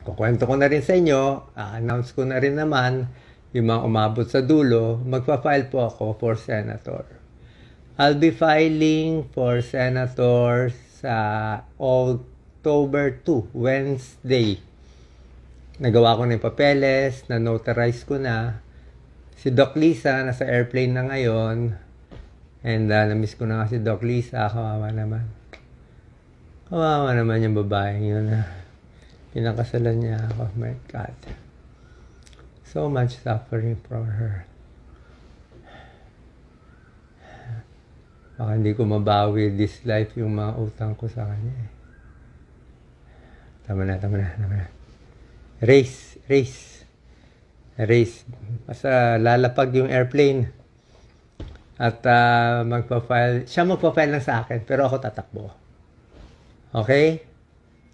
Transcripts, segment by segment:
kukwento ko na rin sa inyo, announce ko na rin naman yung mga umabot sa dulo, magpa-file po ako for senator. I'll be filing for senator sa October 2, Wednesday. Nagawa ko na yung papeles, na-notarize ko na. Si Doc Lisa, nasa airplane na ngayon. And na-miss ko na nga si Doc Lisa, kawawa naman. Kawawa naman yung babaeng yun na pinakasalan niya ako. My God. So much suffering for her. Baka hindi ko mabawi this life yung mga utang ko sa kanya eh. Tama na. Race. Basta lalapag yung airplane. At siya magpa-file lang sa akin, pero ako tatakbo. Okay?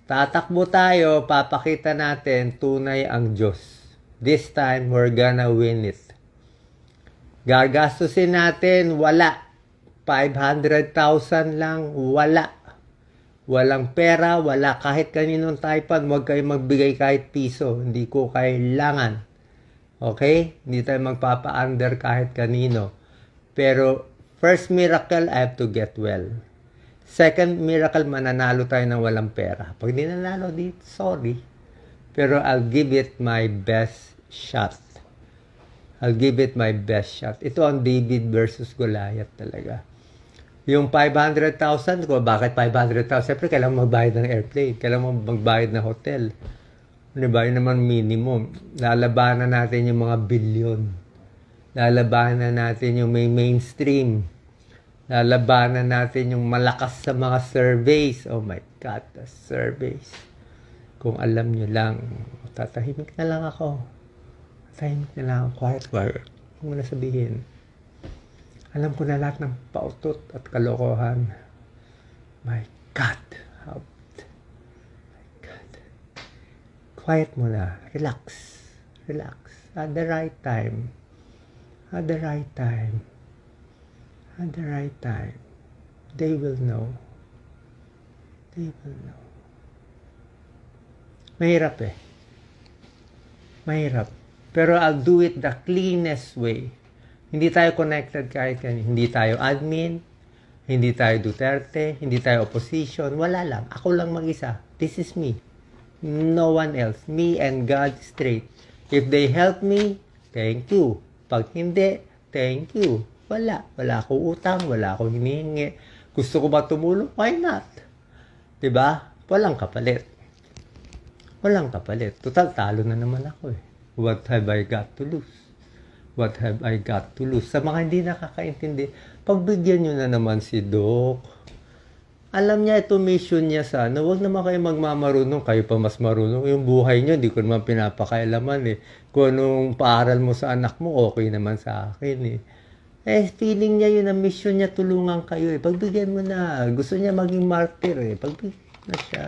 Tatakbo tayo, papakita natin tunay ang Diyos. This time, we're gonna win it. Gagastusin natin, wala. 500,000 lang, wala. Walang pera, wala kahit kaninong taipan, huwag kayo magbigay kahit piso. Hindi ko kailangan. Okay? Hindi tayo magpapa-under kahit kanino. Pero, first miracle, I have to get well. Second miracle, mananalo tayo ng walang pera. Pag di nanalo, sorry. Pero I'll give it my best shot. Ito ang David versus Goliath talaga. Yung 500,000 ko, bakit 500,000? Siyempre, kailangan magbayad ng airplane. Kailangan magbayad ng hotel. Diba? Yun naman minimum. Lalabanan natin yung mga bilyon. Lalabanan natin yung may mainstream. Lalabanan natin yung malakas sa mga surveys. Oh my God, the surveys. Kung alam nyo lang, tatahimik na lang ako. Quiet. Huwag mo na sabihin. Alam ko na lahat ng pautot at kalokohan. My God. My God. Quiet muna. Relax. At the right time. They will know. Mahirap. Pero I'll do it the cleanest way. Hindi tayo connected kahit kanino. Hindi tayo admin, hindi tayo Duterte, hindi tayo opposition. Wala lang. Ako lang mag-isa. This is me. No one else. Me and God straight. If they help me, thank you. Pag hindi, thank you. Wala akong utang, wala akong hinihingi. Gusto ko ba tumulong? Why not? Diba? Walang kapalit. Total, talo na naman ako eh. What have I got to lose? Sa mga hindi nakakaintindi, pagbigyan nyo na naman si Doc. Alam niya ito mission niya sana. Huwag naman kayo magmamarunong. Kayo pa mas marunong. Yung buhay nyo, hindi ko naman pinapakailaman eh. Kung anong paaral mo sa anak mo, okay naman sa akin eh. Feeling niya yun ang mission niya, tulungan kayo eh. Pagbigyan mo na. Gusto niya maging martyr eh. Pagbigyan na siya.